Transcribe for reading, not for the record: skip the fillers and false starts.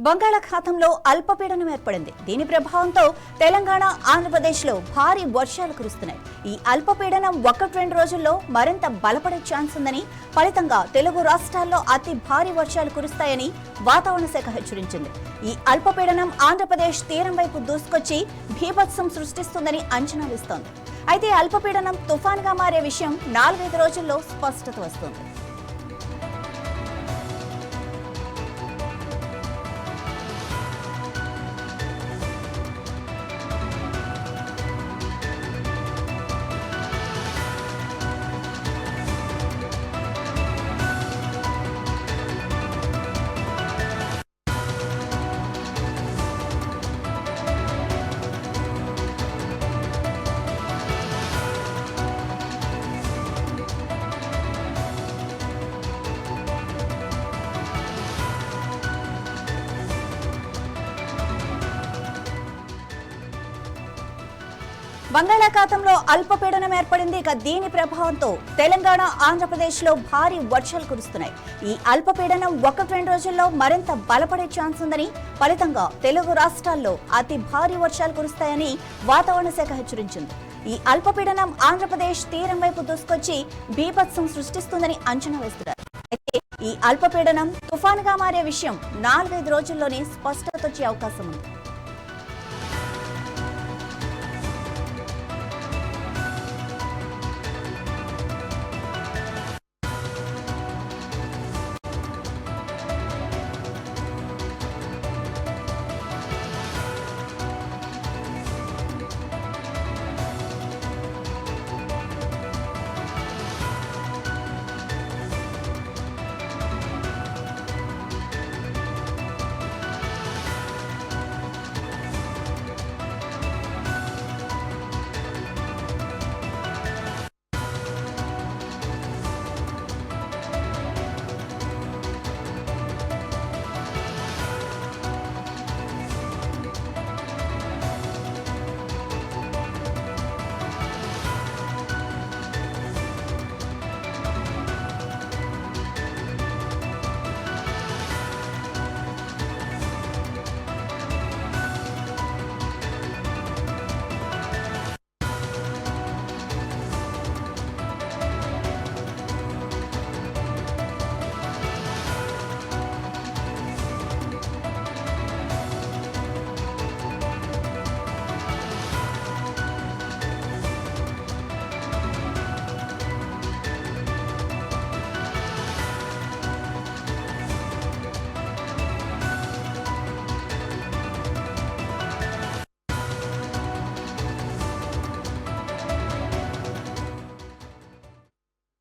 బంగాళాఖాతంలో అల్పపీడనం ఏర్పడింది. దీని ప్రభావంతో తెలంగాణ, ఆంధ్రప్రదేశ్లో భారీ వర్షాలు కురుస్తున్నాయి. ఈ అల్పపీడనం 1-2 రోజుల్లో మరింత బలపడే ఛాన్స్ ఉందని, ఫలితంగా తెలుగు రాష్ట్రాల్లో అతి భారీ వర్షాలు కురుస్తాయని వాతావరణ శాఖ హెచ్చరించింది. ఈ అల్పపీడనం ఆంధ్రప్రదేశ్ తీరం వైపు దూసుకొచ్చి బీభత్సం సృష్టిస్తుందని అంచనా వేస్తోంది. అయితే అల్పపీడనం తుఫాన్గా మారే విషయం 4-5 రోజుల్లో స్పష్టత వస్తుంది. బంగాళాఖాతంలో అల్పపీడనం ఏర్పడింది. దీని ప్రభావంతో తెలంగాణ, ఆంధ్రప్రదేశ్లో భారీ వర్షాలు కురుస్తున్నాయి. ఈ అల్పపీడనం 1-2 రోజుల్లో మరింత బలపడే ఛాన్స్ ఉందని, ఫలితంగా తెలుగు రాష్ట్రాల్లో అతి భారీ వర్షాలు కురుస్తాయని వాతావరణ శాఖ హెచ్చరించింది. ఈ అల్పపీడనం ఆంధ్రప్రదేశ్ తీరం వైపు దూసుకొచ్చి బీభత్సం సృష్టిస్తుందని అంచనా వేస్తున్నారు. అయితే ఈ అల్పపీడనం తుఫానుగా మారే విషయం 4-5 రోజుల్లోనే స్పష్టత వచ్చే అవకాశం ఉంది.